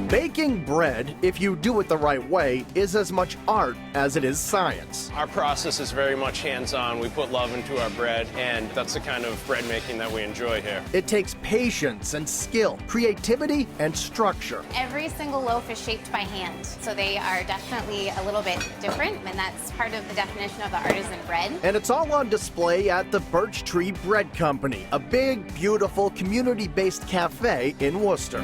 Baking bread, if you do it the right way, is as much art as it is science. Our process is very much hands-on. We put love into our bread, and that's the kind of bread making that we enjoy here. It takes patience and skill, creativity and structure. Every single loaf is shaped by hand, so they are definitely a little bit different, and that's part of the definition of the artisan bread. And it's all on display at the BirchTree Bread Company, a big, beautiful, community-based cafe in Worcester.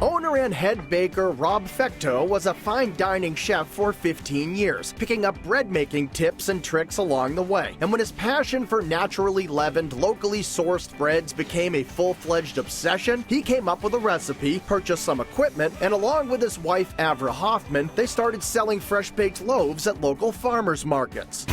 Owner and head baker Rob Fecto was a fine dining chef for 15 years, picking up bread-making tips and tricks along the way. And when his passion for naturally leavened, locally sourced breads became a full-fledged obsession, he came up with a recipe, purchased some equipment, and along with his wife Avra Hoffman, they started selling fresh-baked loaves at local farmers markets.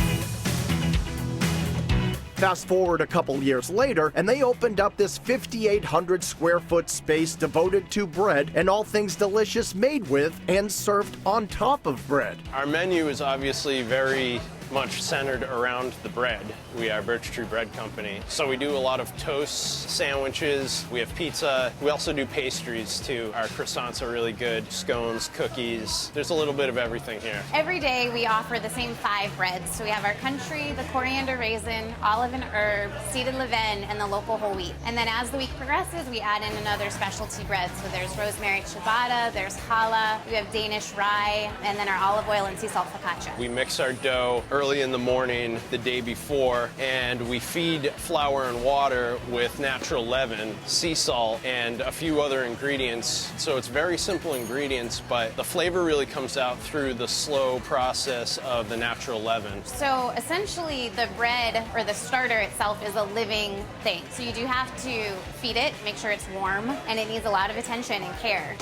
Fast forward a couple years later, and they opened up this 5,800 square foot space devoted to bread and all things delicious made with and served on top of bread. Our menu is obviously very much centered around the bread. We are BirchTree Bread Company. So we do a lot of toasts, sandwiches, we have pizza. We also do pastries too. Our croissants are really good, scones, cookies. There's a little bit of everything here. Every day we offer the same 5 breads. So we have our country, the coriander raisin, olive and herb, seeded levain, and the local whole wheat. And then as the week progresses, we add in another specialty bread. So there's rosemary ciabatta, there's challah, we have Danish rye, and then our olive oil and sea salt focaccia. We mix our dough early in the morning the day before, and we feed flour and water with natural leaven, sea salt, and a few other ingredients. So it's very simple ingredients, but the flavor really comes out through the slow process of the natural leaven. So essentially the bread, or the starter itself, is a living thing. So you do have to feed it, make sure it's warm, and it needs a lot of attention and care.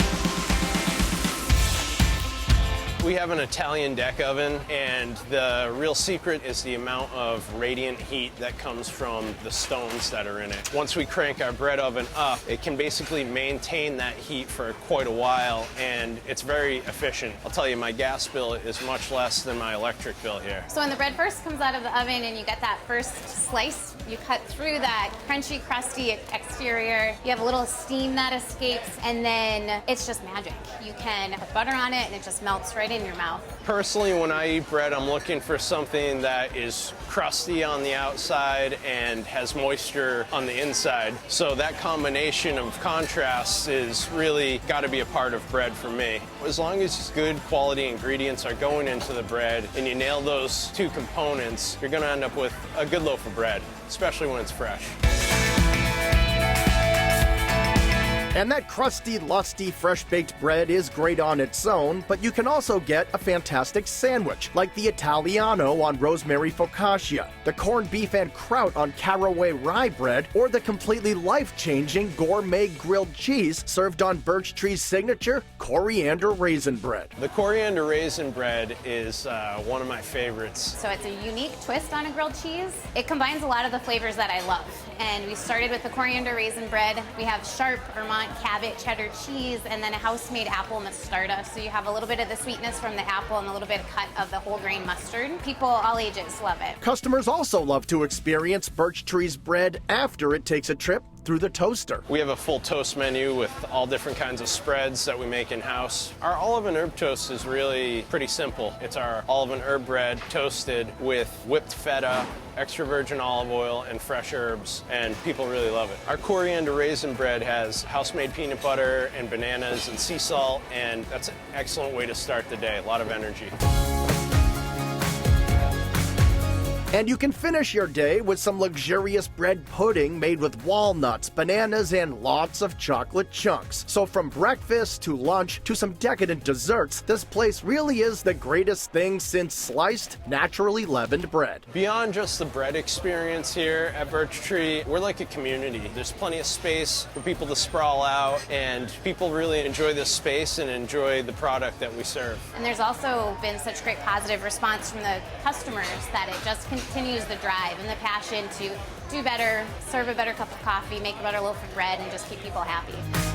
We have an Italian deck oven, and the real secret is the amount of radiant heat that comes from the stones that are in it. Once we crank our bread oven up, it can basically maintain that heat for quite a while, and it's very efficient. I'll tell you, my gas bill is much less than my electric bill here. So when the bread first comes out of the oven and you get that first slice, you cut through that crunchy, crusty exterior. You have a little steam that escapes, and then it's just magic. You can put butter on it, and it just melts right in your mouth. Personally, when I eat bread, I'm looking for something that is crusty on the outside and has moisture on the inside. So that combination of contrasts is really got to be a part of bread for me. As long as good quality ingredients are going into the bread and you nail those two components, you're going to end up with a good loaf of bread, especially when it's fresh. And that crusty, lusty, fresh-baked bread is great on its own, but you can also get a fantastic sandwich, like the Italiano on rosemary focaccia, the corned beef and kraut on caraway rye bread, or the completely life-changing gourmet grilled cheese served on BirchTree's signature coriander raisin bread. The coriander raisin bread is one of my favorites. So it's a unique twist on a grilled cheese. It combines a lot of the flavors that I love. And we started with the coriander raisin bread. We have sharp Vermont Cabot cheddar cheese, and then a house-made apple mostarda. So you have a little bit of the sweetness from the apple and a little bit of cut of the whole grain mustard. People all ages love it. Customers also love to experience BirchTree's bread after it takes a trip through the toaster. We have a full toast menu with all different kinds of spreads that we make in-house. Our olive and herb toast is really pretty simple. It's our olive and herb bread toasted with whipped feta, extra virgin olive oil, and fresh herbs, and people really love it. Our coriander raisin bread has house-made peanut butter and bananas and sea salt, and that's an excellent way to start the day. A lot of energy. And you can finish your day with some luxurious bread pudding made with walnuts, bananas, and lots of chocolate chunks. So from breakfast to lunch to some decadent desserts, this place really is the greatest thing since sliced, naturally leavened bread. Beyond just the bread experience here at BirchTree, we're like a community. There's plenty of space for people to sprawl out, and people really enjoy this space and enjoy the product that we serve. And there's also been such great positive response from the customers that it just continues the drive and the passion to do better, serve a better cup of coffee, make a better loaf of bread, and just keep people happy.